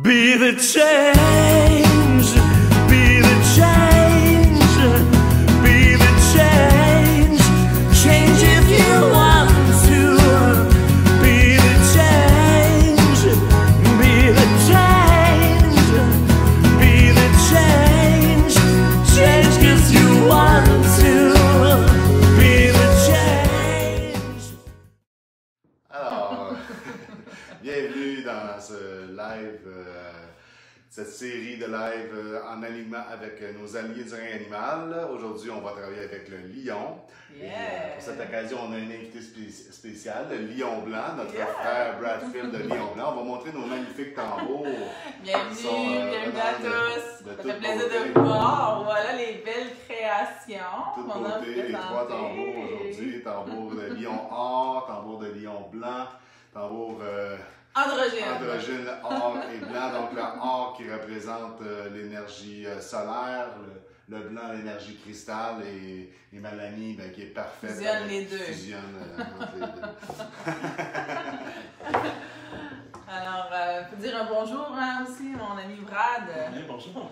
Be the change, be the change, be the change. Change if you want to. Be the change, be the change, be the change. Change 'cause you want to. Be the change. Alors, bienvenue dans ce live, cette série de live en alignement avec nos alliés du règne animal. Aujourd'hui, on va travailler avec le lion. Yeah. Et, pour cette occasion, on a un invité spécial, le lion blanc, notre frère Bradfield de lion blanc. On va montrer nos magnifiques tambours. Bienvenue, bienvenue à tous. Ça fait plaisir de vous voir. Voilà les belles créations. Toute qu'on a beauté, les trois présentées. tambours aujourd'hui. Tambour de lion or, tambour de lion blanc, tambour androgyne or et blanc. Donc le or qui représente l'énergie solaire, le blanc l'énergie cristal et Mélanie qui est parfaite. Fusionne les deux. Fusionne entre les deux. Alors, faut dire un bonjour aussi, mon ami Brad. Oui, bonjour.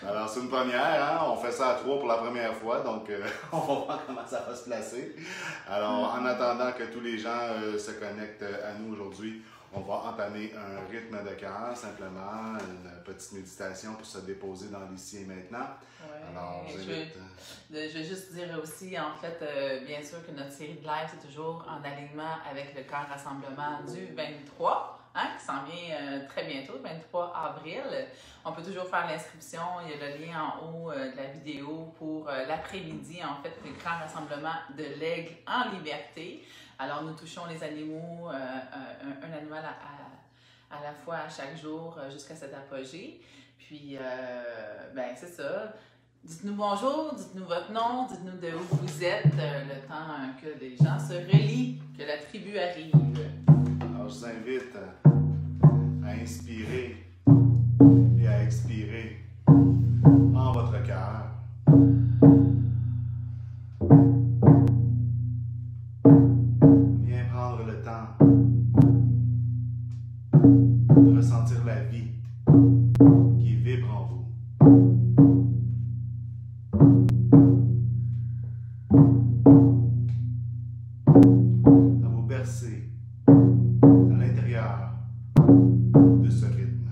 Alors c'est une première, hein? On fait ça à trois pour la première fois, donc on va voir comment ça va se placer. Alors en attendant que tous les gens se connectent à nous aujourd'hui, on va entamer un rythme de cœur, simplement, une petite méditation pour se déposer dans l'ici et maintenant. Ouais, Alors, je veux juste dire aussi, en fait, bien sûr que notre série de live, c'est toujours en alignement avec le cœur rassemblement du 23, hein, qui s'en vient très bientôt, le 23 avril. On peut toujours faire l'inscription, il y a le lien en haut de la vidéo pour l'après-midi, en fait, le grand rassemblement de l'aigle en liberté. Alors, nous touchons les animaux, un animal à la fois à chaque jour jusqu'à cet apogée. Puis, ben c'est ça. Dites-nous bonjour, dites-nous votre nom, dites-nous de où vous êtes, le temps que les gens se relient, que la tribu arrive. Alors je vous invite à inspirer et à expirer en votre cœur. Bien prendre le temps de ressentir la vie qui vibre en vous. À vous bercer à l'intérieur de ce rythme.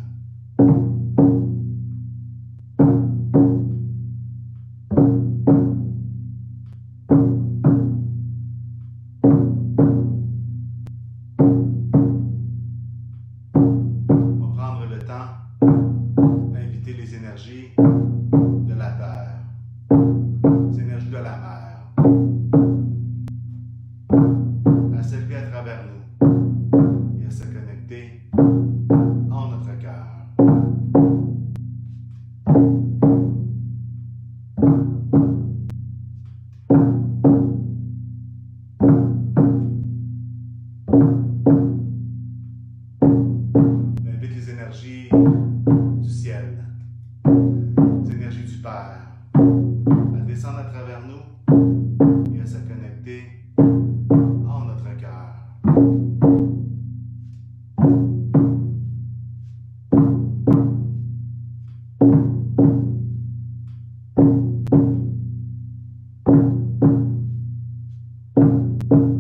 On va prendre le temps d'inviter les énergies de la terre, les énergies de la mer, à s'élever à travers nous et à se connecter en notre cœur. On invite les énergies du ciel, les énergies du Père, à descendre à travers nous et à se connecter en notre cœur.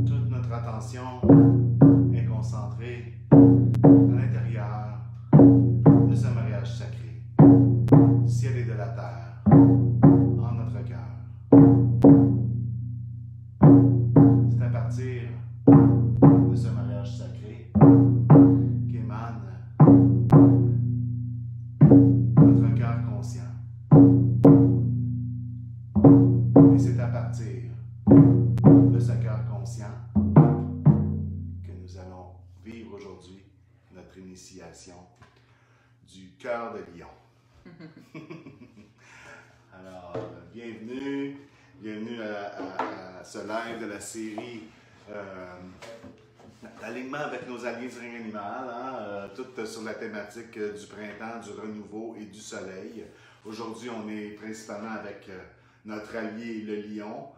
Toute notre attention est concentrée à l'intérieur de ce mariage sacré, du ciel et de la terre, en notre cœur. C'est à partir de ce mariage sacré qu'émane notre cœur conscient. Et c'est à partir de ce cœur conscient que nous allons vivre aujourd'hui notre initiation du cœur de lion. Alors, bienvenue à ce live de la série d'alignement avec nos alliés du règne animal, hein, toutes sur la thématique du printemps, du renouveau et du soleil. Aujourd'hui, on est principalement avec notre allié le lion.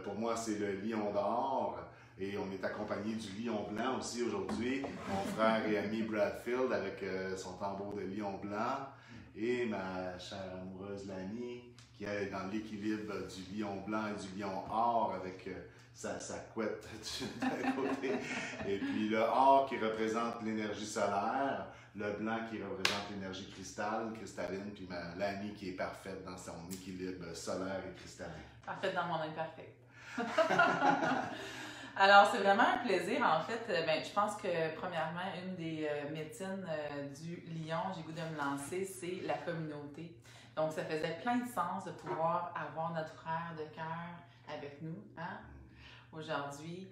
Pour moi, c'est le lion d'or. Et on est accompagné du lion blanc aussi aujourd'hui. Mon frère et ami Bradfield avec son tambour de lion blanc. Et ma chère amoureuse Lani, qui est dans l'équilibre du lion blanc et du lion or avec sa couette d'un côté. Et puis le or qui représente l'énergie solaire, le blanc qui représente l'énergie cristalline, puis Lani qui est parfaite dans son équilibre solaire et cristallin. Parfaite dans mon imparfait. Alors, c'est vraiment un plaisir. En fait, je pense que, premièrement, une des médecines du lion, j'ai goût de me lancer, c'est la communauté. Donc, ça faisait plein de sens de pouvoir avoir notre frère de cœur avec nous, hein, aujourd'hui.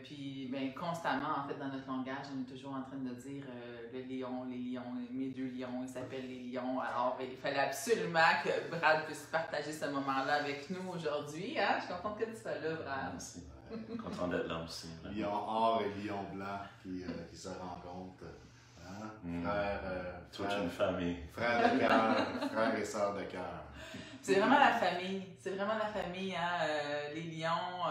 Puis, constamment, en fait, dans notre langage, on est toujours en train de dire le lion, les lions, mes 2 lions, ils s'appellent les lions. Alors, il fallait absolument que Brad puisse partager ce moment-là avec nous aujourd'hui. Hein? Je suis contente que tu sois là, Brad. Merci. Content d'être là aussi. Lion or et lion blanc qui se rencontrent. Hein? Toute une famille. Frère de cœur, frère et sœur de cœur. C'est vraiment la famille. C'est vraiment la famille, hein? Les lions.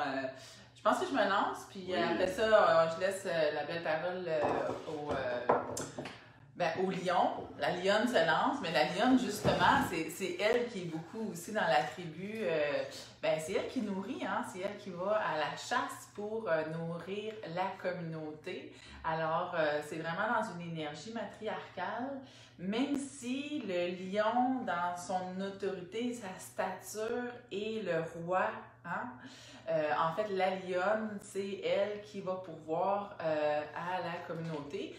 Je pense que je me lance, puis Oui. après ça, je laisse la belle parole au lion. La lionne se lance, mais la lionne, justement, c'est elle qui est beaucoup aussi dans la tribu. C'est elle qui nourrit, hein? C'est elle qui va à la chasse pour nourrir la communauté. Alors, c'est vraiment dans une énergie matriarcale, même si le lion, dans son autorité, sa stature, est le roi, hein? En fait, la lionne, c'est elle qui va pourvoir à la communauté,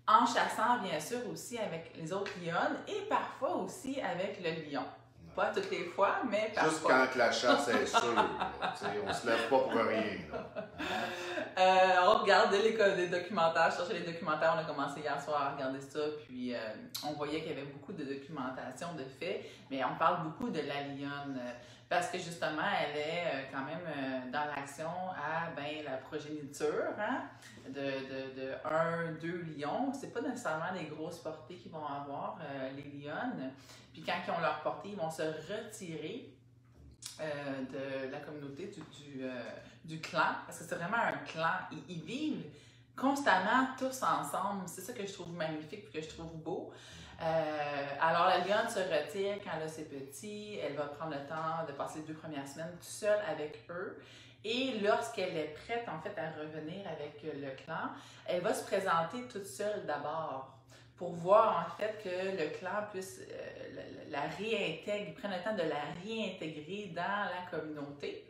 en chassant bien sûr aussi avec les autres lionnes et parfois aussi avec le lion. Pas toutes les fois, mais parfois. Juste quand la chasse est sûre. On se lève pas pour rien. On regarde des documentaires, je cherchais les documentaires, on a commencé hier soir à regarder ça, puis on voyait qu'il y avait beaucoup de documentation de faits, mais on parle beaucoup de la lionne. Parce que justement, elle est quand même dans l'action à la progéniture, hein, de 1, 2 lions. C'est pas nécessairement des grosses portées qu'ils vont avoir, les lionnes. Puis quand ils ont leur portée, ils vont se retirer de la communauté, du clan. Parce que c'est vraiment un clan. Ils vivent constamment tous ensemble. C'est ça que je trouve magnifique et que je trouve beau. Alors, la lionne se retire quand elle a ses petits. Elle va prendre le temps de passer les 2 premières semaines toute seule avec eux. Et lorsqu'elle est prête, en fait, à revenir avec le clan, elle va se présenter toute seule d'abord pour voir, en fait, que le clan puisse la réintégrer, prenne le temps de la réintégrer dans la communauté.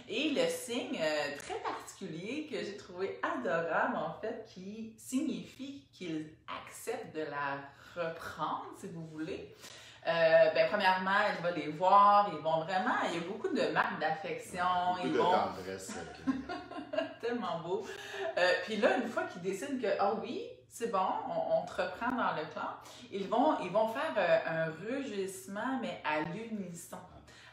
Et le signe très particulier que j'ai trouvé adorable, en fait, qui signifie qu'il accepte de la reprendre, si vous voulez. Premièrement, elle va les voir, ils vont vraiment, il y a beaucoup de marques d'affection. Beaucoup de tendresse. Tellement beau. Puis là, une fois qu'ils décident que, oui, c'est bon, on te reprend dans le clan, ils vont faire un rugissement, mais à l'unisson.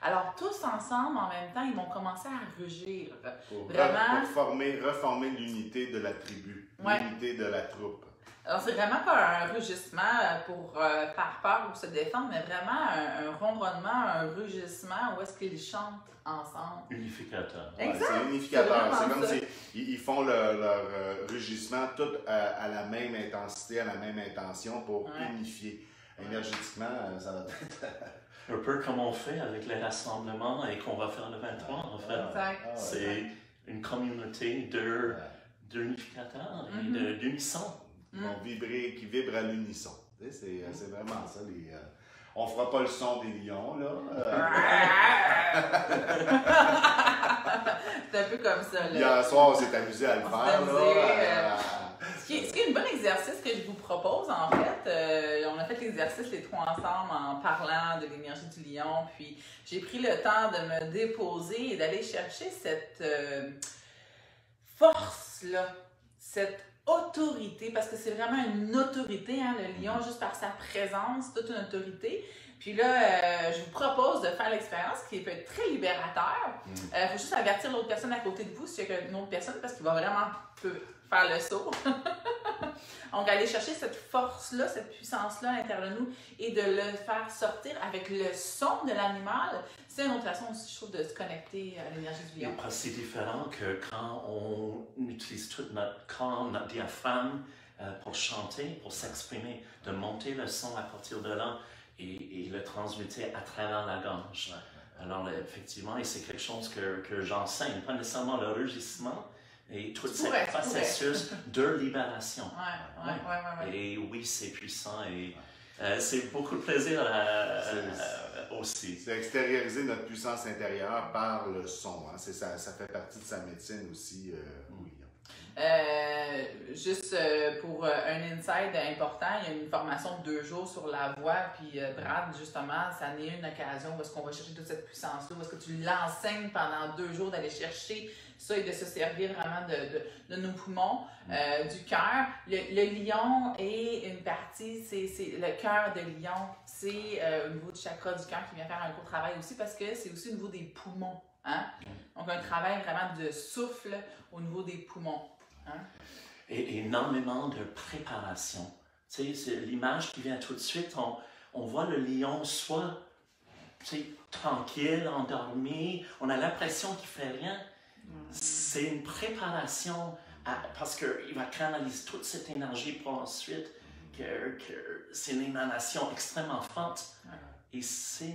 Alors, tous ensemble, en même temps, ils vont commencer à rugir. Pour Vraiment. reformer l'unité de la tribu, l'unité de la troupe. Alors, c'est vraiment pas un rugissement par peur ou se défendre, mais vraiment un ronronnement, un rugissement où est-ce qu'ils chantent ensemble. Unificateur. Exact. C'est unificateur. C'est C'est comme vraiment s'ils font leur rugissement tout à la même intensité, à la même intention pour unifier. Énergétiquement, ça va être... Un peu comme on fait avec les rassemblements et qu'on va faire le 23, en fait. Exact. C'est une communauté d'unificateurs et d'unisson. Qui vibrent à l'unisson. C'est vraiment ça. On fera pas le son des lions, là. C'est un peu comme ça. Là. Hier soir, on s'est amusé à le faire. Là. Ce qui est un bon exercice que je vous propose, en fait. On a fait l'exercice les 3 ensemble en parlant de l'énergie du lion. Puis j'ai pris le temps de me déposer et d'aller chercher cette force-là, cette autorité, parce que c'est vraiment une autorité, hein, le lion, juste par sa présence, toute une autorité. Puis là, je vous propose de faire l'expérience qui peut être très libérateur. Il faut juste avertir l'autre personne à côté de vous s'il y a une autre personne, parce qu'il va vraiment faire le saut. Donc, aller chercher cette force-là, cette puissance-là à l'intérieur de nous et de le faire sortir avec le son de l'animal, c'est une autre façon aussi, je trouve, de se connecter à l'énergie du lion. Parce que c'est différent que quand on utilise tout notre corps, notre diaphragme pour chanter, pour s'exprimer, de monter le son à partir de là et le transmuter à travers la gorge. Alors, effectivement, et c'est quelque chose que j'enseigne, pas nécessairement le rugissement, et tout ce processus de libération. Et oui, c'est puissant et c'est beaucoup de plaisir aussi. C'est extérioriser notre puissance intérieure par le son. Hein. Ça fait partie de sa médecine aussi. Oui. Juste pour un insight important, il y a une formation de 2 jours sur la voix, puis Brad, justement, ça en est une occasion où est-ce qu'on va chercher toute cette puissance-là, où est-ce que tu l'enseignes pendant 2 jours d'aller chercher ça et de se servir vraiment de nos poumons, du cœur. Le lion est une partie, c'est le cœur de lion, c'est au niveau du chakra du cœur qui vient faire un gros travail aussi parce que c'est aussi au niveau des poumons. Hein? Donc un travail vraiment de souffle au niveau des poumons. Hein? Et énormément de préparation. Tu sais, c'est l'image qui vient tout de suite, on voit le lion soit tranquille, endormi, on a l'impression qu'il ne fait rien. C'est une préparation parce qu'il va canaliser toute cette énergie pour ensuite que c'est une émanation extrêmement forte. Et c'est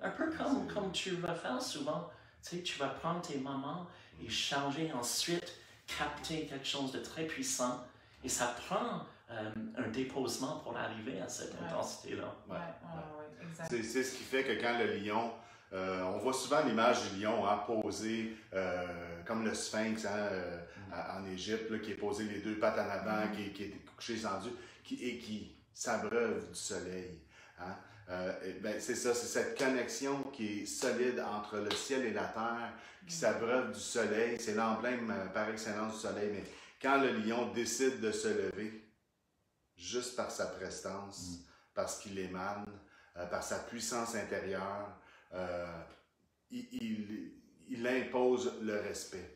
un peu comme tu vas faire souvent. Tu vas prendre tes moments et changer ensuite, capter quelque chose de très puissant. Et ça prend un déposement pour arriver à cette intensité-là. C'est ce qui fait que quand le lion, on voit souvent l'image du lion posé comme le sphinx en Égypte, qui est posé les 2 pattes en avant, qui est couché tendu, et qui s'abreuve du soleil. Hein? C'est ça, c'est cette connexion qui est solide entre le ciel et la terre, qui s'abreuve du soleil. C'est l'emblème par excellence du soleil. Mais quand le lion décide de se lever, juste par sa prestance, parce qu'il émane, par sa puissance intérieure, il impose le respect.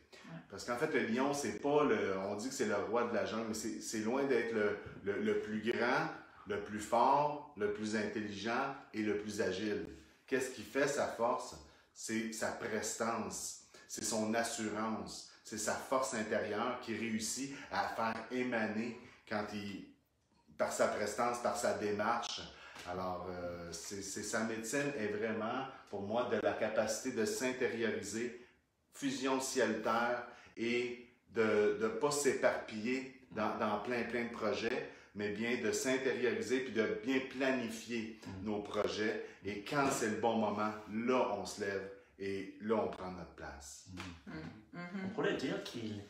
Parce qu'en fait, le lion, c'est pas on dit que c'est le roi de la jungle, mais c'est loin d'être le plus grand, le plus fort, le plus intelligent et le plus agile. Qu'est-ce qui fait sa force? C'est sa prestance, c'est son assurance, c'est sa force intérieure qui réussit à faire émaner par sa prestance, par sa démarche. Alors, sa médecine est vraiment, pour moi, de la capacité de s'intérioriser, fusion ciel-terre et de ne pas s'éparpiller dans plein de projets, mais bien de s'intérioriser puis de bien planifier nos projets. Et quand c'est le bon moment, là, on se lève et là, on prend notre place. On pourrait dire qu'il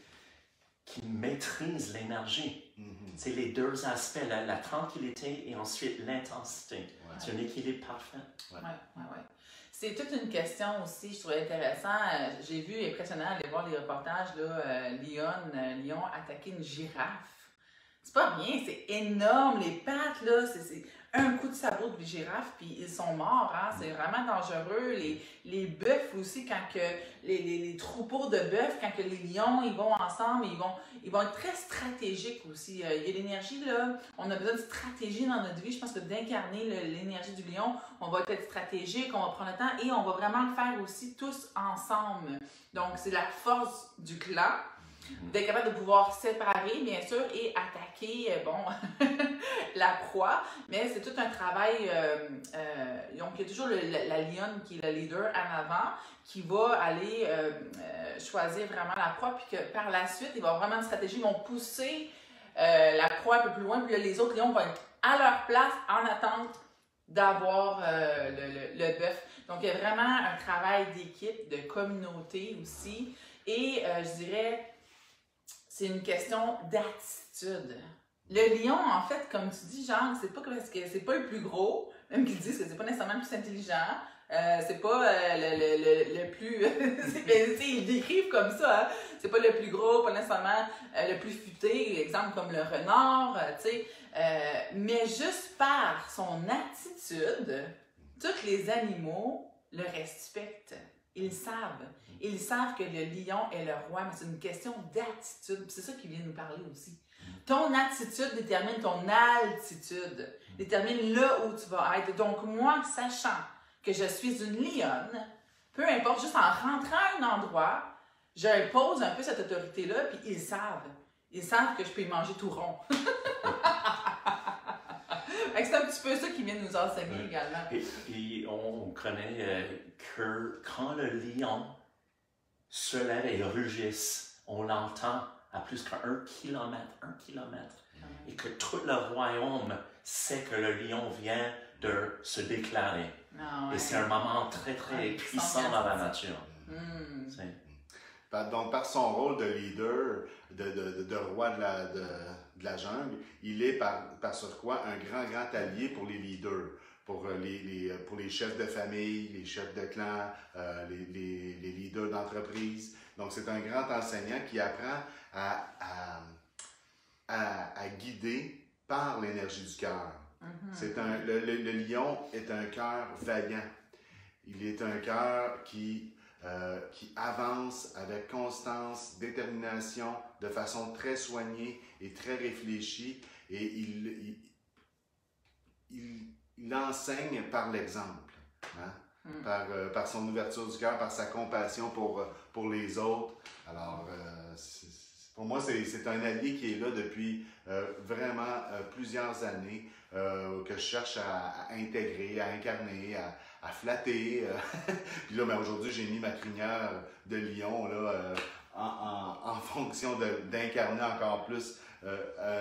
maîtrise l'énergie. C'est les 2 aspects, la tranquillité et ensuite l'intensité. C'est un équilibre parfait. C'est toute une question aussi, je trouvais intéressant. J'ai vu impressionnant aller voir les reportages, lion attaquer une girafe. C'est pas rien, c'est énorme, les pattes, là, c'est un coup de sabot de girafe, puis ils sont morts, hein? C'est vraiment dangereux. Les bœufs aussi, quand que les troupeaux de bœufs, quand que les lions, ils vont ensemble, ils vont être très stratégiques aussi. Il y a l'énergie, là, on a besoin de stratégie dans notre vie. Je pense que d'incarner l'énergie du lion, on va être stratégique, on va prendre le temps et on va vraiment le faire aussi tous ensemble. Donc, c'est la force du clan. D'être capable de pouvoir séparer, bien sûr, et attaquer, la proie. Mais c'est tout un travail. Donc, il y a toujours la lionne qui est le leader en avant, qui va aller choisir vraiment la proie, puis que par la suite, il va y avoir vraiment une stratégie. Ils vont pousser la proie un peu plus loin, puis là, les autres lions vont être à leur place en attente d'avoir le bœuf. Donc, il y a vraiment un travail d'équipe, de communauté aussi. Et je dirais, c'est une question d'attitude. Le lion, en fait, comme tu dis, genre, c'est pas parce que c'est pas le plus gros, même qu'ils disent que c'est pas nécessairement le plus intelligent, c'est pas le plus... ils décrivent comme ça, hein? C'est pas le plus gros, pas nécessairement le plus futé, exemple comme le renard, tu sais. Mais juste par son attitude, tous les animaux le respectent. Ils savent. Ils savent que le lion est le roi, mais c'est une question d'attitude. C'est ça qu'il vient nous parler aussi. Ton attitude détermine ton altitude, détermine là où tu vas être. Donc moi, sachant que je suis une lionne, peu importe, juste en rentrant à un endroit, j'impose un peu cette autorité-là, puis ils savent. Ils savent que je peux y manger tout rond. C'est un petit peu ça qui vient nous enseigner également. Et on connaît que quand le lion se lève et rugisse, on l'entend à plus qu'un kilomètre, et que tout le royaume sait que le lion vient de se déclarer. Et c'est un moment très, très puissant dans la nature. Donc, par son rôle de leader, de roi de la jungle, il est par surcroît un grand allié pour les leaders, pour les chefs de famille, les chefs de clan, les leaders d'entreprise. Donc, c'est un grand enseignant qui apprend à guider par l'énergie du cœur. Le lion est un cœur vaillant. Il est un cœur qui avance avec constance, détermination, de façon très soignée et très réfléchie, et il enseigne par l'exemple, par son ouverture du cœur, par sa compassion pour les autres. Alors, pour moi, c'est un allié qui est là depuis vraiment plusieurs années, que je cherche à intégrer, à incarner, à flatter. Puis là, aujourd'hui, j'ai mis ma crinière de lion là, en fonction d'incarner encore plus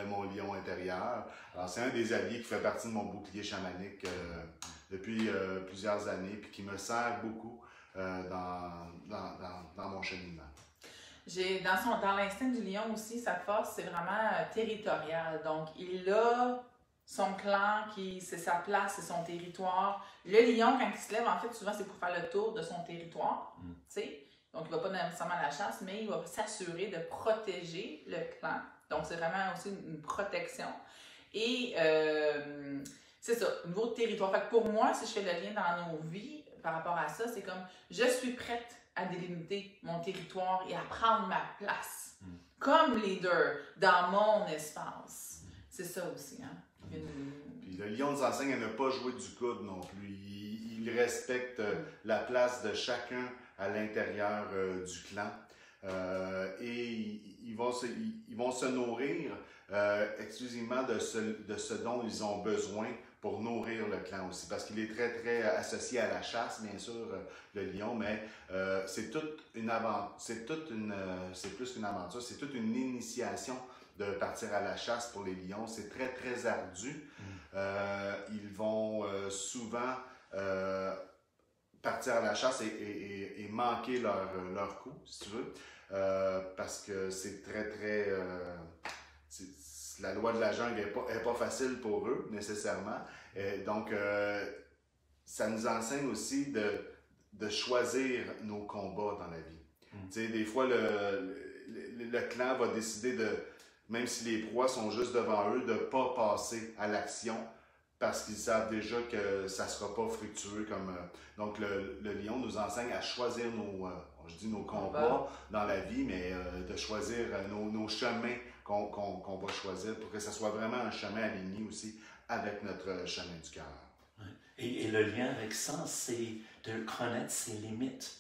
mon lion intérieur. Alors, c'est un des alliés qui fait partie de mon bouclier chamanique depuis plusieurs années, puis qui me sert beaucoup dans mon cheminement. Dans l'instinct du lion aussi, sa force, c'est vraiment territorial. Donc, il a son clan, c'est sa place, c'est son territoire. Le lion, quand il se lève, en fait, souvent, c'est pour faire le tour de son territoire. Tu sais? Donc, il ne va pas nécessairement à la chasse, mais il va s'assurer de protéger le clan. Donc, c'est vraiment aussi une protection. Et c'est ça, au niveau de territoire. Fait que pour moi, si je fais le lien dans nos vies par rapport à ça, c'est comme je suis prête à délimiter mon territoire et à prendre ma place comme leader dans mon espace. C'est ça aussi, hein? Puis le lion nous enseigne à ne pas jouer du coude non plus. Il respecte la place de chacun à l'intérieur du clan. Et ils vont se nourrir exclusivement de ce dont ils ont besoin pour nourrir le clan aussi. Parce qu'il est très, très associé à la chasse, bien sûr, le lion, mais c'est toute une aventure. C'est plus qu'une aventure, c'est toute une initiation de partir à la chasse pour les lions. C'est très, très ardu. Ils vont souvent partir à la chasse et manquer leur coup, si tu veux, parce que c'est très, très... la loi de la jungle n'est pas facile pour eux, nécessairement. Donc, ça nous enseigne aussi de choisir nos combats dans la vie. Tu sais, des fois, le clan va décider même si les proies sont juste devant eux, de ne pas passer à l'action parce qu'ils savent déjà que ça ne sera pas fructueux. Donc, le lion nous enseigne à choisir nos combats dans la vie, mais de choisir nos chemins qu'on va choisir pour que ça soit vraiment un chemin aligné aussi avec notre chemin du cœur. Et le lien avec ça, c'est de connaître ses limites.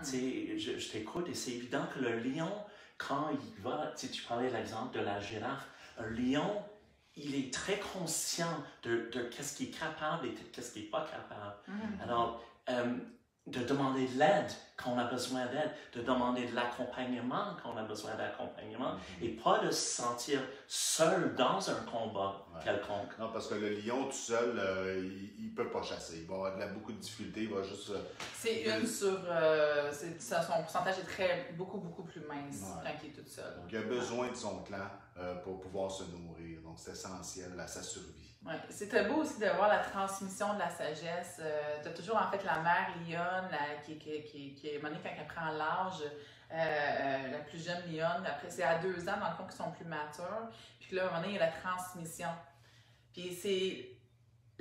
Tu sais, je t'écoute et c'est évident que le lion, quand il va, tu parlais de l'exemple de la girafe, un lion, il est très conscient de qu'est-ce qu'il est capable et qu'est-ce qu'il n'est pas capable. Alors, de demander de l'aide quand on a besoin d'aide, de demander de l'accompagnement quand on a besoin d'accompagnement, et pas de se sentir seul dans un combat quelconque. Non, parce que le lion tout seul, il ne peut pas chasser. Il va avoir beaucoup de difficultés, il va juste... C'est une sur... son pourcentage est beaucoup plus mince quand il est tout seul. Donc, il a besoin de son clan pour pouvoir se nourrir. Donc, c'est essentiel à sa survie. Ouais. C'était beau aussi de voir la transmission de la sagesse. Tu as toujours en fait la mère lionne qui à un moment donné, quand elle prend l'âge, la plus jeune lionne, après c'est à 2 ans dans le fond qu'ils sont plus matures. Puis là, à un moment donné, il y a la transmission. Puis c'est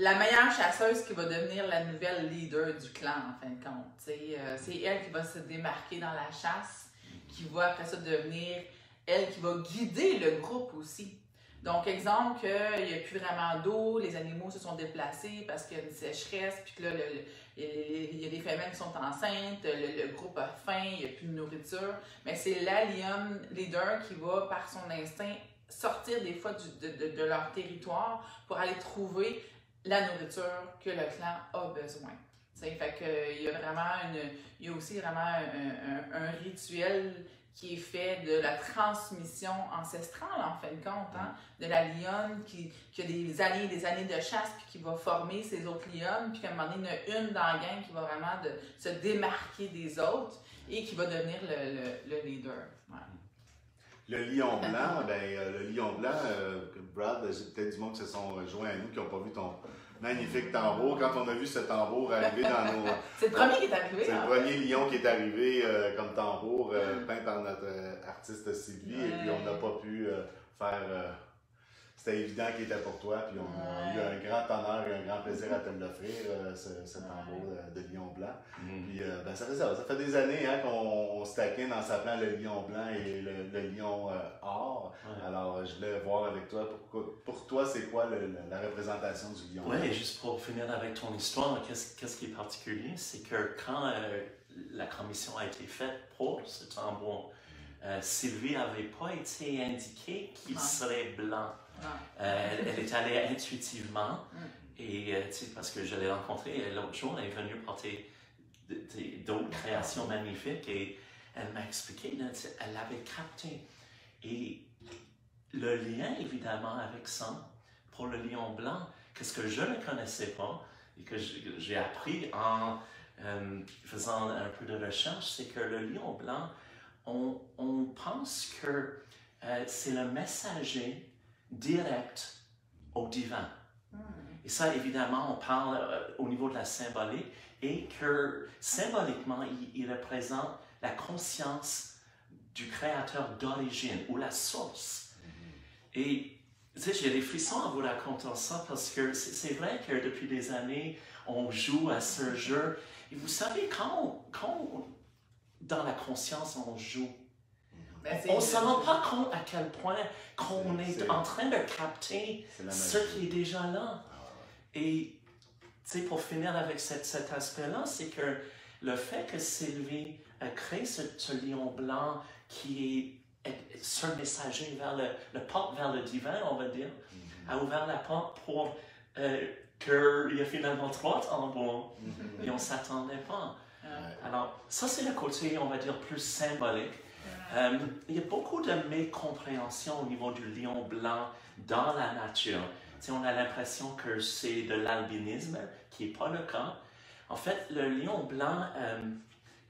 la meilleure chasseuse qui va devenir la nouvelle leader du clan, en fin de compte. C'est elle qui va se démarquer dans la chasse, qui va après ça devenir elle qui va guider le groupe aussi. Donc, exemple, qu'il n'y a plus vraiment d'eau, les animaux se sont déplacés parce qu'il y a une sécheresse, puis que là, il y a des femelles qui sont enceintes, le groupe a faim, il n'y a plus de nourriture. Mais c'est la lionne leader qui va, par son instinct, sortir des fois de leur territoire pour aller trouver la nourriture que le clan a besoin. T'sais, fait que, il y a aussi vraiment un rituel qui est fait de la transmission ancestrale, en fin de compte, hein, de la lionne qui a des années de chasse, puis qui va former ses autres lionnes, puis qu'à un moment donné, il y en a une dans la gang qui va vraiment se démarquer des autres et qui va devenir le leader. Ouais. Le lion blanc, Brad, j'ai peut-être du monde qui se sont rejoints à nous, qui n'ont pas vu ton magnifique tambour. Quand on a vu ce tambour arriver dans nos... C'est le premier qui est arrivé. C'est le premier lion qui est arrivé comme tambour, peint par notre artiste Sylvie, et puis on n'a pas pu faire... C'était évident qu'il était pour toi, puis on a eu un grand honneur et un grand plaisir à te l'offrir, ce tambour de lion blanc. Puis ça fait des années hein, qu'on se taquine en s'appelant le lion blanc et le lion or. Alors, je voulais voir avec toi, pour toi, c'est quoi la représentation du lion blanc? Oui, juste pour finir avec ton histoire, qu'est-ce qui est particulier, c'est que quand la commission a été faite pour ce tambour, Sylvie n'avait pas été indiquée qu'il serait blanc. Elle est allée intuitivement, et parce que je l'ai rencontrée l'autre jour, elle est venue porter d'autres créations magnifiques, et elle m'a expliqué, elle l'avait capté. Et le lien, évidemment, avec ça, pour le lion blanc, qu'est-ce que je ne connaissais pas, et que j'ai appris en faisant un peu de recherche, c'est que le lion blanc, on pense que c'est le messager direct au divin. Et ça, évidemment, on parle au niveau de la symbolique, et que symboliquement, il représente la conscience du créateur d'origine, ou la source. Et j'ai des frissons en vous racontant ça, parce que c'est vrai que depuis des années, on joue à ce jeu. Et vous savez, quand dans la conscience on joue, on ne se rend pas compte à quel point qu'on est en train de capter ce qui est déjà là. Et pour finir avec cet aspect-là, c'est que le fait que Sylvie a créé ce lion blanc qui est ce messager vers le porte vers le divin, on va dire, a ouvert la porte pour qu'il y a finalement 3 tambours, et on ne s'attendait pas. Alors, ça c'est le côté, on va dire, plus symbolique. Il y a beaucoup de mécompréhension au niveau du lion blanc dans la nature. On a l'impression que c'est de l'albinisme, qui n'est pas le cas. En fait, le lion blanc,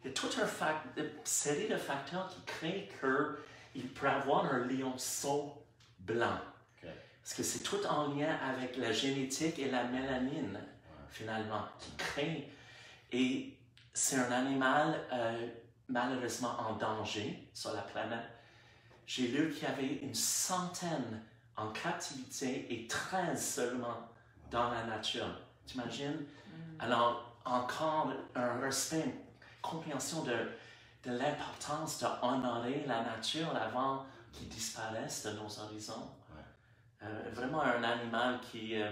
il y a toute une série de facteurs qui créent qu'il peut avoir un lionceau blanc. Okay. Parce que c'est tout en lien avec la génétique et la mélanine, finalement, qui crée. Et c'est un animal malheureusement en danger sur la planète. J'ai lu qu'il y avait une 100 en captivité et 13 seulement dans la nature. T'imagines? Alors, encore un respect, une compréhension de l'importance d'honorer la nature avant qu'il disparaisse de nos horizons. Vraiment un animal qui est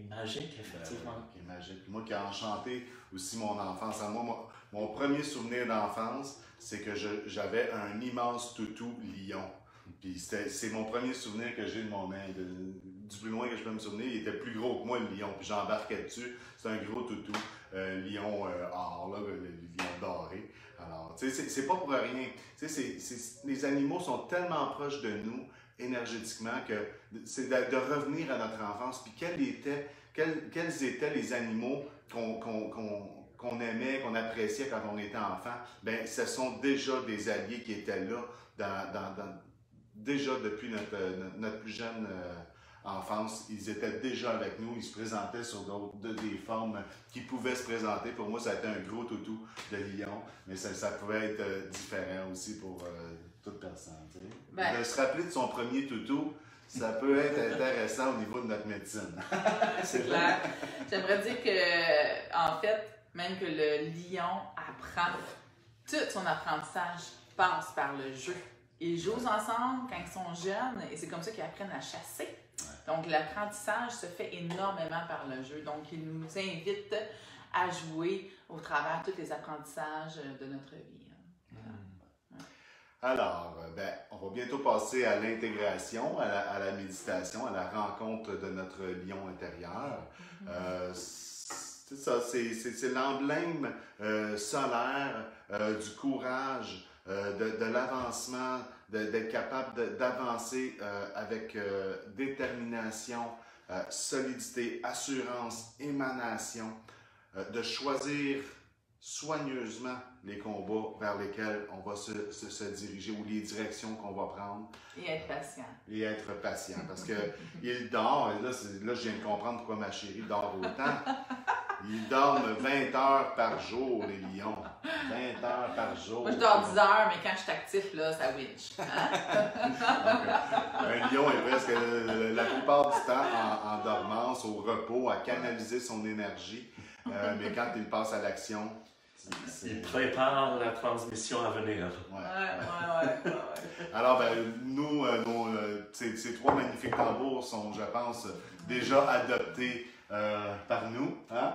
magique, effectivement. Qui est magique. Moi qui ai enchanté aussi mon enfance. Moi, mon premier souvenir d'enfance, c'est que j'avais un immense toutou lion. Puis c'est mon premier souvenir que j'ai de mon main. Du plus loin que je peux me souvenir, il était plus gros que moi, le lion. Puis j'embarquais dessus. C'est un gros toutou. Lion or, là, le lion doré. Alors, tu sais, c'est pas pour rien. Tu sais, les animaux sont tellement proches de nous énergétiquement que c'est de revenir à notre enfance. Puis quels étaient les animaux qu'on aimait, qu'on appréciait quand on était enfant? Bien, ce sont déjà des alliés qui étaient là déjà depuis notre plus jeune enfance. Ils étaient déjà avec nous, ils se présentaient sur des formes qui pouvaient se présenter. Pour moi, ça a été un gros toutou de lion, mais ça pouvait être différent aussi pour toute personne. De se rappeler de son premier toutou, ça peut être intéressant au niveau de notre médecine. C'est clair. J'aimerais dire que, en fait, même que le lion apprend, tout son apprentissage passe par le jeu. Ils jouent ensemble quand ils sont jeunes et c'est comme ça qu'ils apprennent à chasser. Donc, l'apprentissage se fait énormément par le jeu. Donc, il nous invite à jouer au travers de tous les apprentissages de notre vie. Alors, on va bientôt passer à l'intégration, à la méditation, à la rencontre de notre lion intérieur. C'est ça, c'est l'emblème solaire du courage, de l'avancement, d'être capable d'avancer avec détermination, solidité, assurance, émanation, de choisir soigneusement les combats vers lesquels on va se diriger ou les directions qu'on va prendre. Et être patient. Et être patient. Parce qu'il dort, et là, je viens de comprendre pourquoi ma chérie dort autant. Ils dorment 20 heures par jour, les lions. 20 heures par jour. Moi, je dors 10 heures, mais quand je suis actif, là, ça winch. Un lion est presque la plupart du temps en dormance, au repos, à canaliser son énergie. Mais quand il passe à l'action, il prépare la transmission à venir. Ouais. Alors, nous, ces trois magnifiques tambours sont, je pense, déjà adoptés par nous. Hein?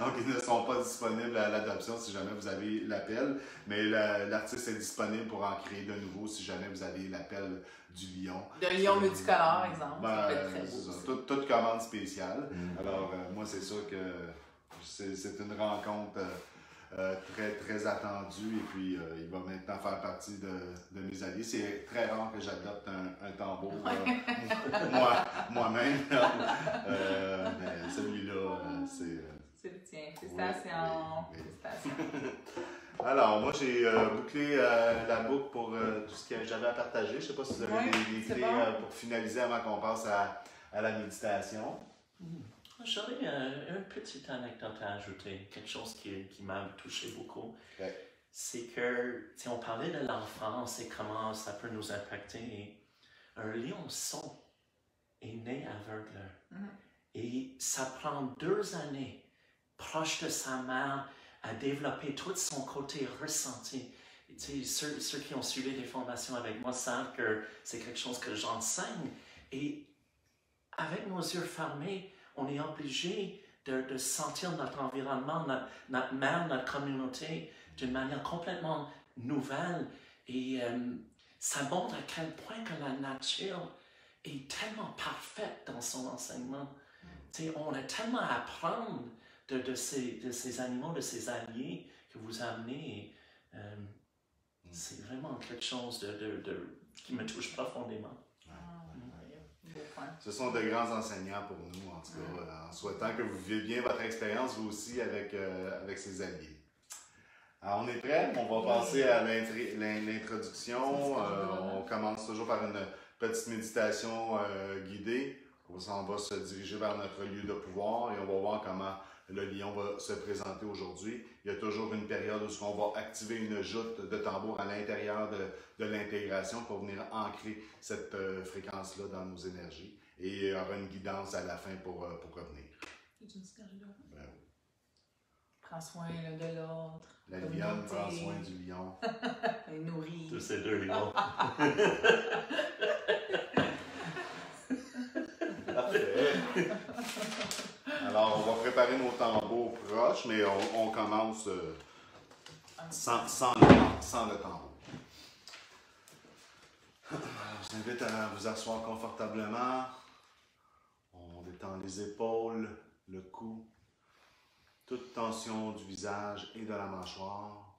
Donc, ils ne sont pas disponibles à l'adoption si jamais vous avez l'appel. Mais l'artiste est disponible pour en créer de nouveau si jamais vous avez l'appel du lion. D'un lion multicolore, exemple. Ça peut être très beau. Toute commande spéciale. Alors, moi, c'est sûr que c'est une rencontre très, très attendue et puis il va maintenant faire partie de mes alliés. C'est très rare que j'adopte un tambour moi-même. Mais celui-là, c'est le tien. Félicitations. Oui. Félicitations. Alors, moi, j'ai bouclé la boucle pour tout ce que j'avais à partager. Je ne sais pas si vous avez des clés pour finaliser avant qu'on passe à la méditation. J'aurais une petite anecdote à ajouter, quelque chose qui m'a touché beaucoup. Okay. C'est que, si on parlait de l'enfance et comment ça peut nous impacter, un lionceau est né aveugle. Et ça prend 2 années, proche de sa mère, à développer tout son côté ressenti. Et ceux qui ont suivi des formations avec moi savent que c'est quelque chose que j'enseigne. Et avec nos yeux fermés, on est obligé de sentir notre environnement, notre mère, notre communauté d'une manière complètement nouvelle. Et ça montre à quel point que la nature est tellement parfaite dans son enseignement. On a tellement à apprendre de ces animaux, de ces alliés que vous amenez. C'est vraiment quelque chose qui me touche profondément. Ce sont de grands enseignants pour nous, en tout cas, en souhaitant que vous viviez bien votre expérience, vous aussi, avec ces alliés. Alors, on est prêts? On va passer à l'introduction. On commence toujours par une petite méditation guidée. On va se diriger vers notre lieu de pouvoir et on va voir comment le lion va se présenter aujourd'hui. Il y a toujours une période où on va activer une joute de tambour à l'intérieur de l'intégration pour venir ancrer cette fréquence-là dans nos énergies. Et il y aura une guidance à la fin pour revenir. C'est une synergie là. Ben oui. Prends soin l'un de l'autre. La lionne prend soin du lion. Elle nourrit. De ces 2 lions. Alors, on va préparer nos tambours proches, mais on commence sans le tambour. Alors, je vous invite à vous asseoir confortablement. On détend les épaules, le cou, toute tension du visage et de la mâchoire.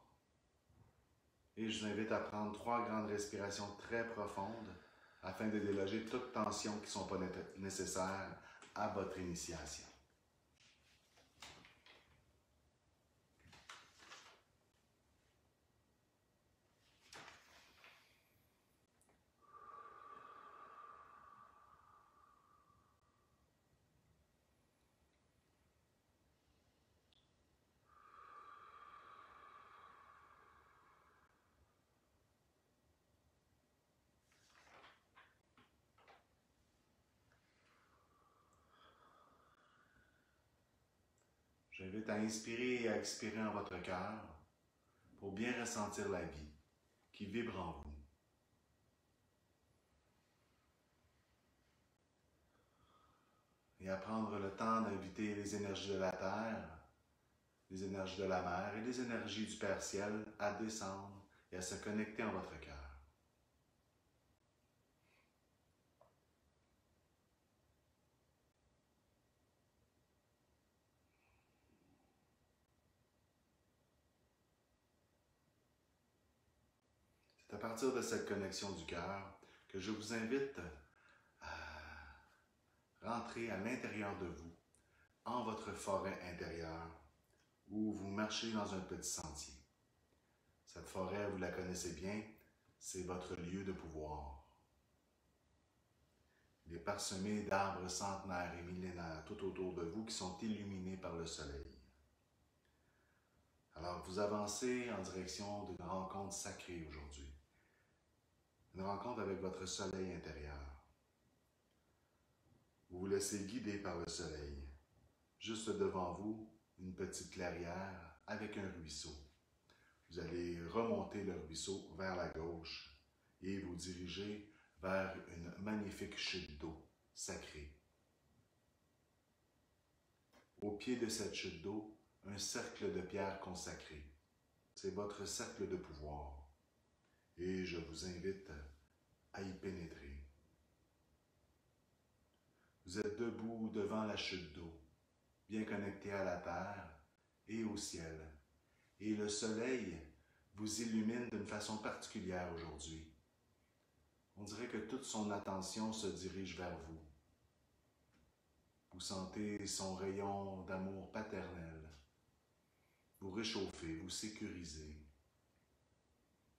Et je vous invite à prendre 3 grandes respirations très profondes afin de déloger toute tension qui ne sont pas nécessaires à votre initiation. J'invite à inspirer et à expirer en votre cœur pour bien ressentir la vie qui vibre en vous. Et à prendre le temps d'inviter les énergies de la terre, les énergies de la mer et les énergies du Père Ciel à descendre et à se connecter en votre cœur. C'est à partir de cette connexion du cœur que je vous invite à rentrer à l'intérieur de vous, en votre forêt intérieure, où vous marchez dans un petit sentier. Cette forêt, vous la connaissez bien, c'est votre lieu de pouvoir. Il est parsemé d'arbres centenaires et millénaires tout autour de vous qui sont illuminés par le soleil. Alors vous avancez en direction d'une rencontre sacrée aujourd'hui. Une rencontre avec votre soleil intérieur. Vous vous laissez guider par le soleil. Juste devant vous, une petite clairière avec un ruisseau. Vous allez remonter le ruisseau vers la gauche et vous diriger vers une magnifique chute d'eau sacrée. Au pied de cette chute d'eau, un cercle de pierre consacré. C'est votre cercle de pouvoir. Et je vous invite à y pénétrer. Vous êtes debout devant la chute d'eau, bien connecté à la terre et au ciel. Et le soleil vous illumine d'une façon particulière aujourd'hui. On dirait que toute son attention se dirige vers vous. Vous sentez son rayon d'amour paternel. Vous réchauffer, vous sécuriser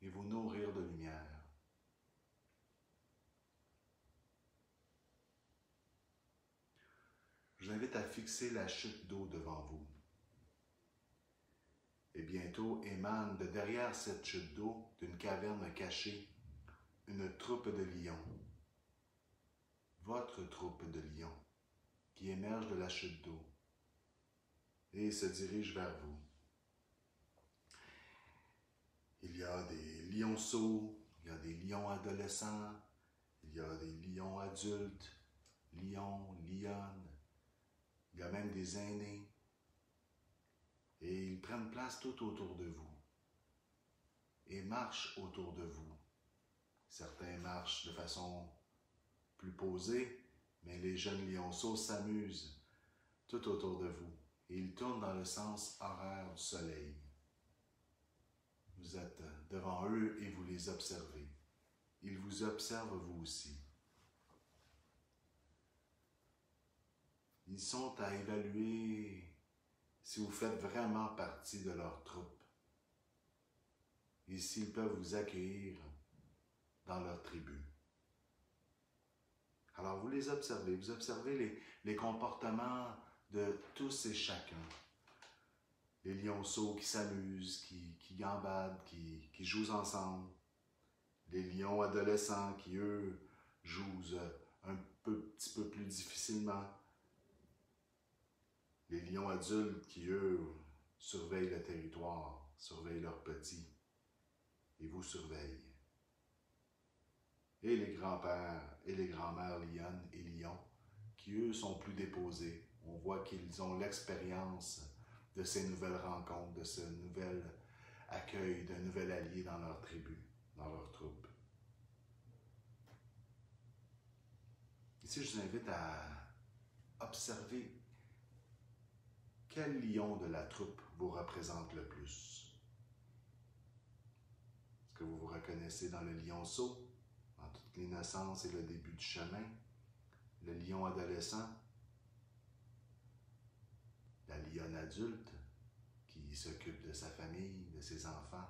et vous nourrir de lumière. Je vous invite à fixer la chute d'eau devant vous. Et bientôt émane de derrière cette chute d'eau, d'une caverne cachée, une troupe de lions. Votre troupe de lions qui émerge de la chute d'eau et se dirige vers vous. Il y a des lionceaux, il y a des lions adolescents, il y a des lions adultes, lions, lionnes, il y a même des aînés. Et ils prennent place tout autour de vous et marchent autour de vous. Certains marchent de façon plus posée, mais les jeunes lionceaux s'amusent tout autour de vous et ils tournent dans le sens horaire du soleil. Vous êtes devant eux et vous les observez. Ils vous observent vous aussi. Ils sont à évaluer si vous faites vraiment partie de leur troupe et s'ils peuvent vous accueillir dans leur tribu. Alors vous les observez, vous observez les comportements de tous et chacun. Les lionceaux qui s'amusent, qui gambadent, qui jouent ensemble. Les lions adolescents qui, eux, jouent petit peu plus difficilement. Les lions adultes qui, eux, surveillent le territoire, surveillent leurs petits et vous surveillent. Et les grands-pères et les grands-mères lionnes et lions qui, eux, sont plus déposés. On voit qu'ils ont l'expérience de ces nouvelles rencontres, de ce nouvel accueil, d'un nouvel allié dans leur tribu, dans leur troupe. Ici, je vous invite à observer quel lion de la troupe vous représente le plus. Est-ce que vous vous reconnaissez dans le lionceau, dans toute l'innocence et le début du chemin, le lion adolescent, la lionne adulte qui s'occupe de sa famille, de ses enfants,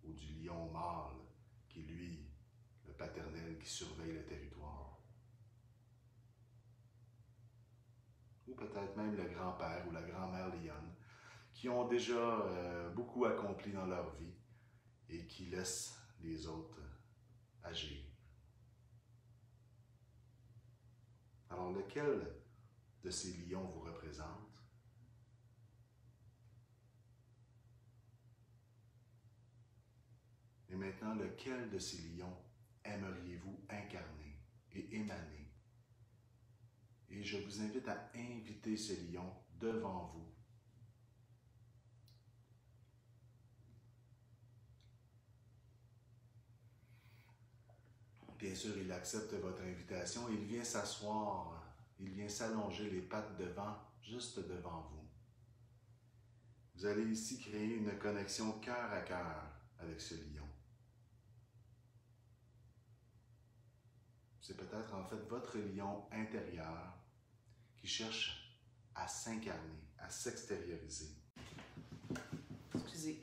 ou du lion mâle qui, lui, le paternel qui surveille le territoire. Ou peut-être même le grand-père ou la grand-mère lionne qui ont déjà beaucoup accompli dans leur vie et qui laissent les autres agir. Alors, lequel de ces lions vous représente? maintenant, lequel de ces lions aimeriez-vous incarner et émaner? Et je vous invite à inviter ces lions devant vous. Bien sûr, il accepte votre invitation et il vient s'asseoir, il vient s'allonger les pattes devant, juste devant vous. Vous allez ici créer une connexion cœur à cœur avec ce lion. C'est peut-être en fait votre lion intérieur qui cherche à s'incarner, à s'extérioriser. Excusez.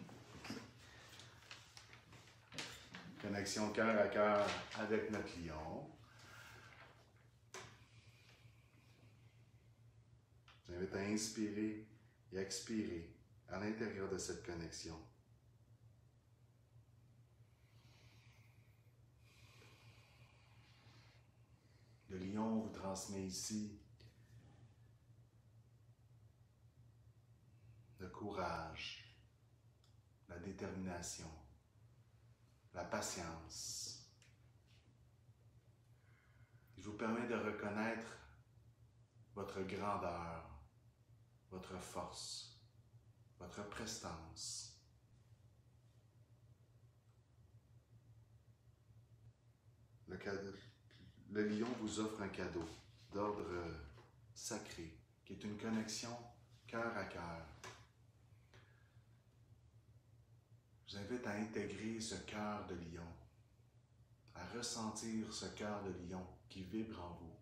Connexion cœur à cœur avec notre lion. Je vous invite à inspirer et expirer à l'intérieur de cette connexion. Le lion vous transmet ici le courage, la détermination, la patience. Il vous permet de reconnaître votre grandeur, votre force, votre prestance. Le lion vous offre un cadeau d'ordre sacré, qui est une connexion cœur à cœur. Je vous invite à intégrer ce cœur de lion, à ressentir ce cœur de lion qui vibre en vous.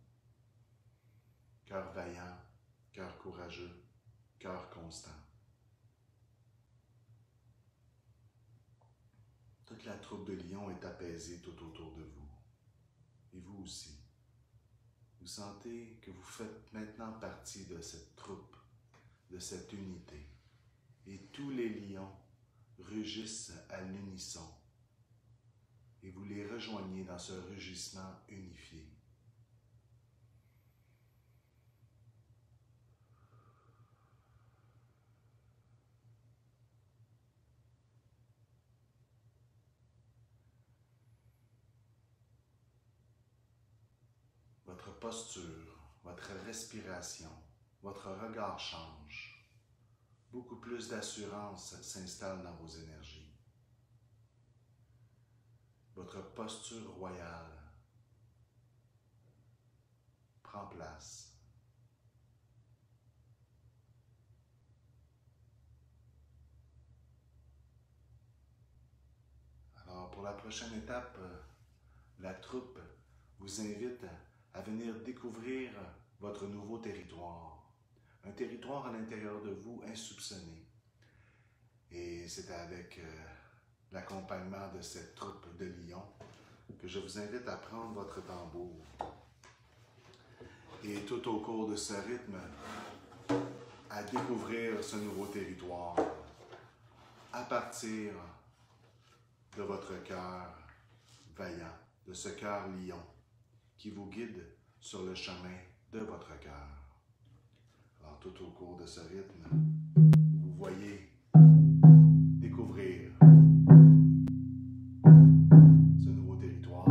Cœur vaillant, cœur courageux, cœur constant. Toute la troupe de lions est apaisée tout autour de vous. Et vous aussi. Vous sentez que vous faites maintenant partie de cette troupe, de cette unité. Et tous les lions rugissent à l'unisson. Et vous les rejoignez dans ce rugissement unifié. Votre posture, votre respiration, votre regard change. Beaucoup plus d'assurance s'installe dans vos énergies. Votre posture royale prend place. Alors, pour la prochaine étape, la troupe vous invite à venir découvrir votre nouveau territoire. Un territoire à l'intérieur de vous insoupçonné. Et c'est avec l'accompagnement de cette troupe de lions que je vous invite à prendre votre tambour. Et tout au cours de ce rythme, à découvrir ce nouveau territoire à partir de votre cœur vaillant, de ce cœur lion qui vous guide sur le chemin de votre cœur. Alors, tout au cours de ce rythme, vous voyez découvrir ce nouveau territoire.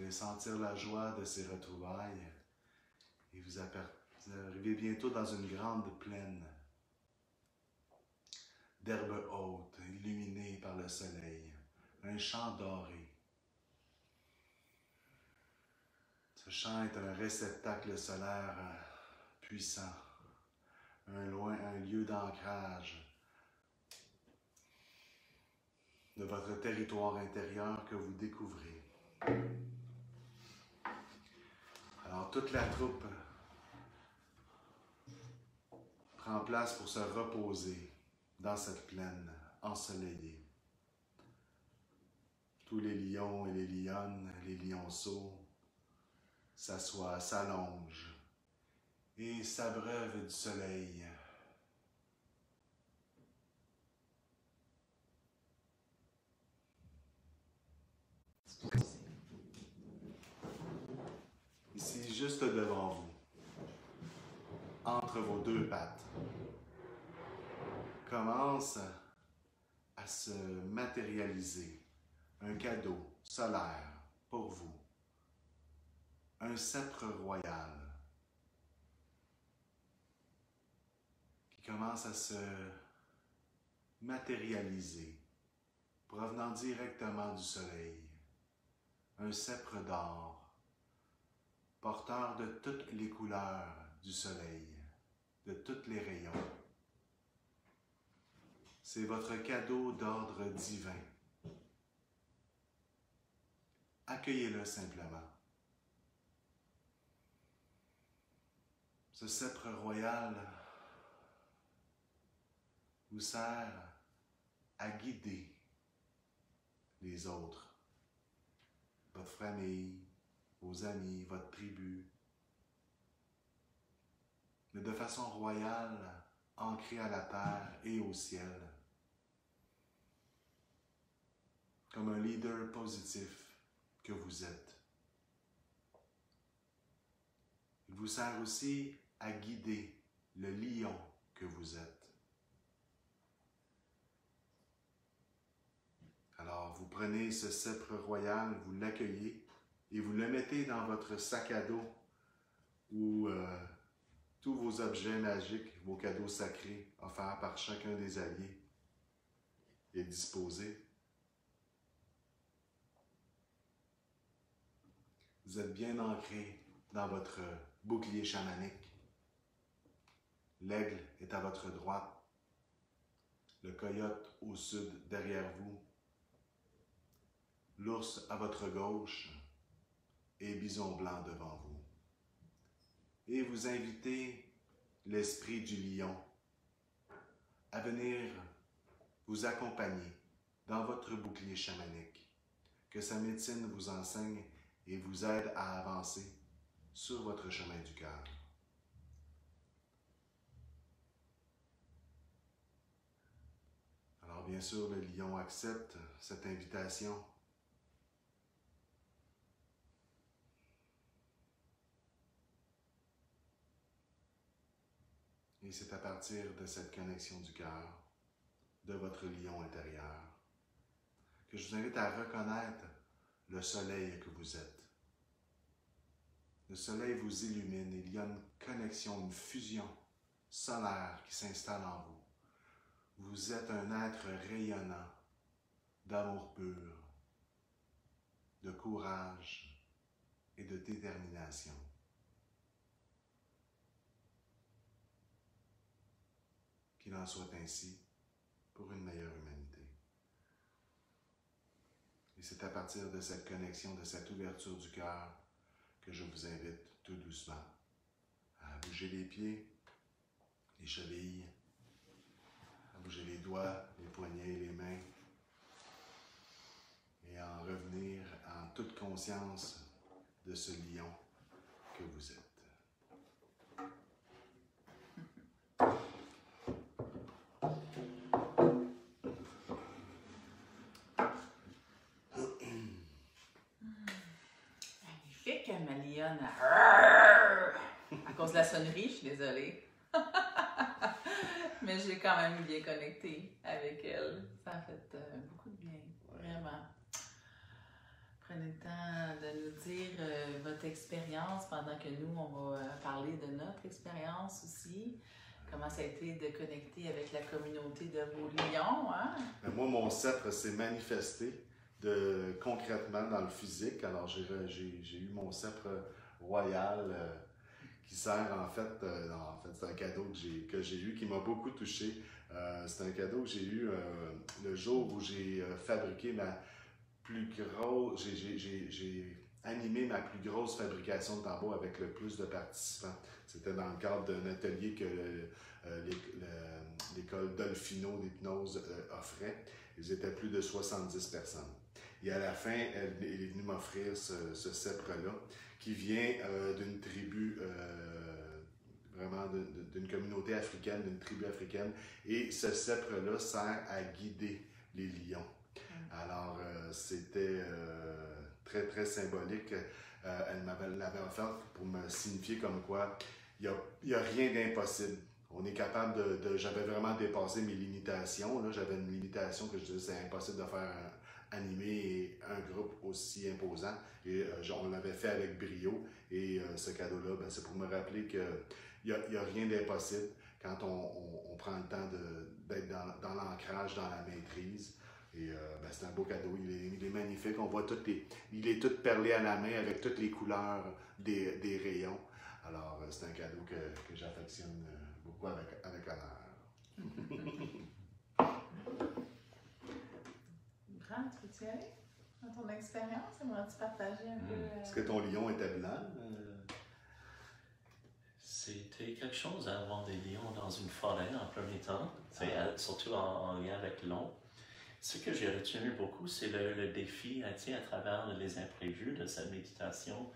Sentir la joie de ces retrouvailles et vous arrivez bientôt dans une grande plaine d'herbes hautes, illuminée par le soleil, un champ doré. Ce champ est un réceptacle solaire puissant, un lieu d'ancrage de votre territoire intérieur que vous découvrez. Alors, toute la troupe prend place pour se reposer dans cette plaine ensoleillée. Tous les lions et les lionnes, les lionceaux s'assoient, s'allongent et s'abreuvent du soleil. Ici, juste devant vous, entre vos deux pattes, commence à se matérialiser un cadeau solaire pour vous, un sceptre royal qui commence à se matérialiser, provenant directement du soleil, un sceptre d'or, porteur de toutes les couleurs du soleil, de tous les rayons. C'est votre cadeau d'ordre divin. Accueillez-le simplement. Ce sceptre royal vous sert à guider les autres, votre famille, vos amis, votre tribu, mais de façon royale, ancrée à la terre et au ciel, comme un leader positif que vous êtes. Il vous sert aussi à guider le lion que vous êtes. Alors, vous prenez ce sceptre royal, vous l'accueillez et vous le mettez dans votre sac à dos où tous vos objets magiques, vos cadeaux sacrés offerts par chacun des alliés est disposé. Vous êtes bien ancré dans votre bouclier chamanique. L'aigle est à votre droite, le coyote au sud derrière vous, l'ours à votre gauche et bison blanc devant vous. Et vous invitez l'esprit du lion à venir vous accompagner dans votre bouclier chamanique, que sa médecine vous enseigne et vous aide à avancer sur votre chemin du cœur. Alors bien sûr, le lion accepte cette invitation. Et c'est à partir de cette connexion du cœur, de votre lion intérieur, que je vous invite à reconnaître le soleil que vous êtes. Le soleil vous illumine, il y a une connexion, une fusion solaire qui s'installe en vous. Vous êtes un être rayonnant d'amour pur, de courage et de détermination. Qu'il en soit ainsi pour une meilleure humanité. Et c'est à partir de cette connexion, de cette ouverture du cœur, que je vous invite tout doucement, à bouger les pieds, les chevilles, à bouger les doigts, les poignets, les mains, et à en revenir en toute conscience de ce lion que vous êtes. Magnifique, ma lionne. À cause de la sonnerie, je suis désolée. Mais j'ai quand même bien connecté avec elle. Ça a fait beaucoup de bien, vraiment. Prenez le temps de nous dire votre expérience pendant que nous, on va parler de notre expérience aussi. Comment ça a été de connecter avec la communauté de vos lions, hein? Moi, mon sceptre s'est manifesté concrètement dans le physique. Alors, j'ai eu mon sceptre royal qui sert en fait c'est un cadeau que j'ai eu qui m'a beaucoup touché. C'est un cadeau que j'ai eu le jour où j'ai fabriqué ma plus grosse, j'ai animé ma plus grosse fabrication de tambours avec le plus de participants. C'était dans le cadre d'un atelier que l'école Dolfino d'hypnose offrait. Ils étaient plus de 70 personnes. Et à la fin, elle est venue m'offrir ce sceptre-là, qui vient d'une tribu, vraiment d'une communauté africaine, d'une tribu africaine. Et ce sceptre-là sert à guider les lions. Alors, c'était très, très symbolique. Elle l'avait offert pour me signifier comme quoi il n'y a rien d'impossible. On est capable j'avais vraiment dépassé mes limitations. J'avais une limitation que je disais c'est impossible de faire animer un groupe aussi imposant. Et on l'avait fait avec brio. Et ce cadeau-là, c'est pour me rappeler qu'il n'y a rien d'impossible quand on prend le temps d'être dans l'ancrage, dans la maîtrise. Et c'est un beau cadeau, il est magnifique. On voit il est tout perlé à la main avec toutes les couleurs des rayons. Alors, c'est un cadeau que j'affectionne beaucoup avec honneur. Grant, tu peux-tu y aller dans ton expérience? Aimerais-tu partager un peu? Est-ce que ton lion était blanc? C'était quelque chose d'avoir des lions dans une forêt en premier temps, surtout en lien avec l'eau. Ce que j'ai retenu beaucoup, c'est le défi à travers les imprévus de cette méditation.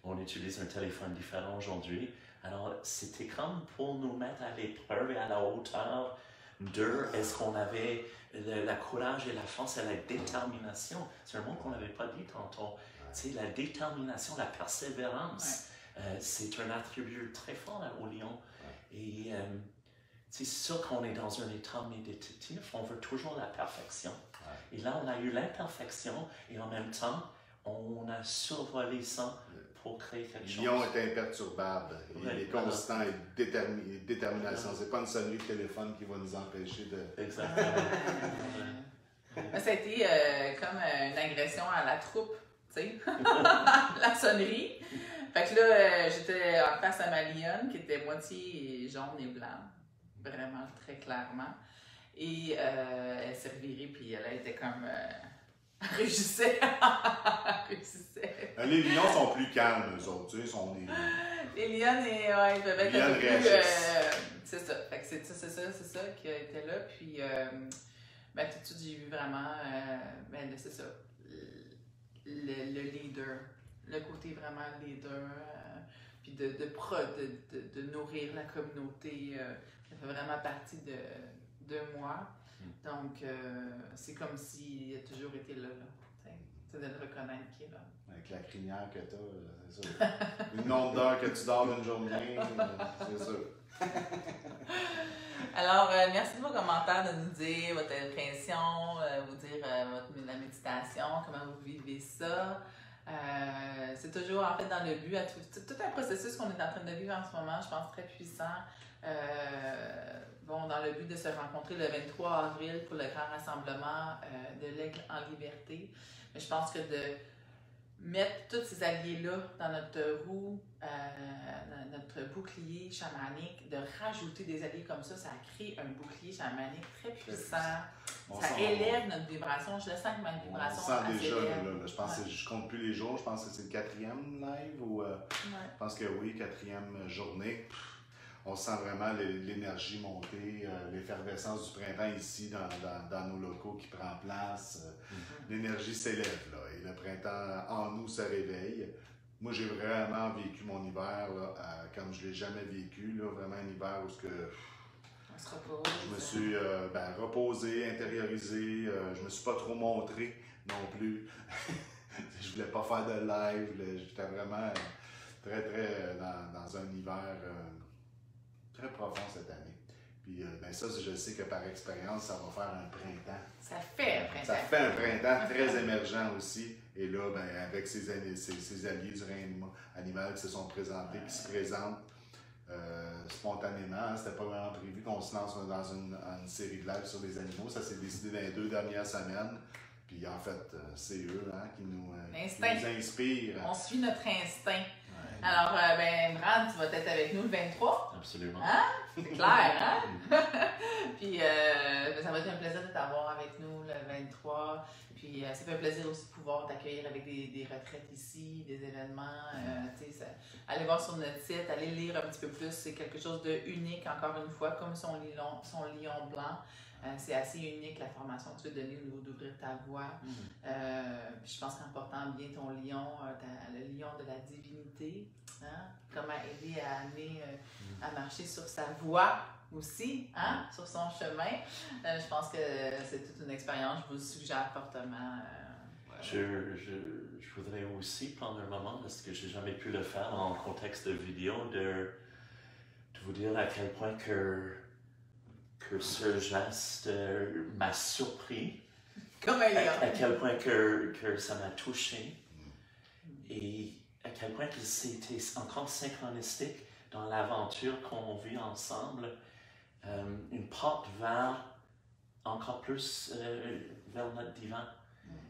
On utilise un téléphone différent aujourd'hui. Alors, c'était comme pour nous mettre à l'épreuve et à la hauteur de est-ce qu'on avait la courage et la force et la détermination. C'est un mot qu'on n'avait pas dit tantôt. La détermination, la persévérance, c'est un attribut très fort au lion. Et c'est sûr qu'on est dans un état méditatif, on veut toujours la perfection. Et là, on a eu l'imperfection et en même temps, on a survolé ça pour créer quelque chose. Le lion est imperturbable, il est constant et détermination. C'est pas une sonnerie de téléphone qui va nous empêcher de... Exactement. Ça a été comme une agression à la troupe, tu sais, la sonnerie. Fait que là, j'étais en face à ma lionne qui était moitié jaune et blanc. Vraiment, très clairement. Et elle s'est revirée, puis elle était comme... rugissait. Les lions sont plus calmes, eux autres. Tu sais, sont des... Les lions, ils peuvent être un peu plus... c'est ça. Fait que c'est ça qui était là. Puis, tout de suite, j'ai vu vraiment... c'est ça. Le leader. Le côté vraiment leader. Puis de nourrir la communauté. Ça fait vraiment partie de moi. Donc, c'est comme s'il a toujours été là. C'est de le reconnaître qu'il est là. Avec la crinière que tu as, c'est sûr. Le nombre d'heures que tu dors d'une journée, c'est sûr. Alors, merci de vos commentaires, de nous dire votre impression, vous dire la méditation, comment vous vivez ça. C'est toujours en fait dans le but, tout un processus qu'on est en train de vivre en ce moment, je pense très puissant. Dans le but de se rencontrer le 23 avril pour le grand rassemblement de l'Aigle en liberté. Mais je pense que mettre tous ces alliés-là dans notre roue, dans notre bouclier chamanique, de rajouter des alliés comme ça crée un bouclier chamanique très puissant. Ça élève notre vibration. Je le sens que ma vibration on sent déjà, là, je pense que je compte plus les jours, je pense que c'est le 4e live ou je pense que oui, 4e journée. On sent vraiment l'énergie monter, l'effervescence du printemps ici dans nos locaux qui prend place. L'énergie s'élève là, et le printemps en nous se réveille. Moi, j'ai vraiment vécu mon hiver là, comme je ne l'ai jamais vécu, là, vraiment un hiver où je me suis reposé, intériorisé, je me suis pas trop montré non plus. Je voulais pas faire de live, j'étais vraiment très dans un hiver très profond cette année. Puis ça, je sais que par expérience, ça va faire un printemps. Ça fait un printemps. Ça fait un printemps très émergent aussi. Et là, avec ces alliés du règne animal qui se sont présentés, qui se présentent spontanément. C'était pas vraiment prévu qu'on se lance dans une série de lives sur les animaux. Ça s'est décidé dans les 2 dernières semaines. Puis en fait, c'est eux qui nous inspirent. On suit notre instinct. Alors, Brad, tu vas être avec nous le 23. Absolument. Hein? C'est clair, hein? Puis, ça va être un plaisir de t'avoir avec nous le 23. Puis, ça fait un plaisir aussi de pouvoir t'accueillir avec des retraites ici, des événements. Allez voir sur notre site, allez lire un petit peu plus. C'est quelque chose de unique, encore une fois, comme son lion blanc. C'est assez unique la formation que tu veux donner au niveau d'ouvrir ta voix. Puis je pense qu'en portant bien ton lion, le lion de la divinité, comment aider à amener, à marcher sur sa voie aussi, sur son chemin. Je pense que c'est toute une expérience, je vous le suggère fortement. Je voudrais aussi prendre un moment, parce que je n'ai jamais pu le faire en contexte de vidéo, de vous dire à quel point que ce geste m'a surpris. Comme un lion. À quel point que ça m'a touché. Et à quel point que c'était encore synchronistique dans l'aventure qu'on vit ensemble. Une porte vers encore plus vers notre divan.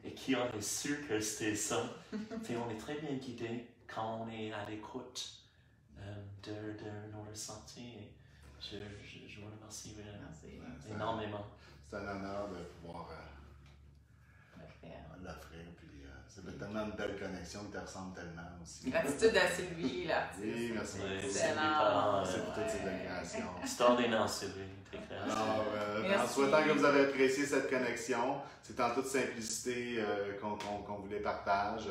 Et qui aurait su que c'était ça? On est très bien guidé quand on est à l'écoute de nos ressentis. Je vous remercie énormément. C'est un honneur de pouvoir l'offrir. Puis c'est tellement une belle connexion qui te ressemble tellement aussi. Gratitude à Sylvie, là. Oui, merci beaucoup. Merci pour toutes ces belles créations. Extraordinaire, Sylvie. Alors, en souhaitant que vous avez apprécié cette connexion, c'est en toute simplicité qu'on vous les partage.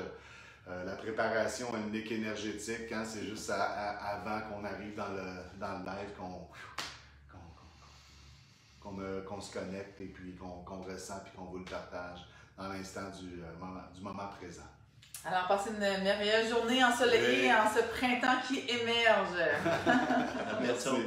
La préparation unique énergétique, c'est juste avant qu'on arrive dans le live qu'on se connecte et puis qu'on ressent puis qu'on vous le partage dans l'instant du moment présent. Alors, passez une merveilleuse journée ensoleillée en ce printemps qui émerge. À bientôt.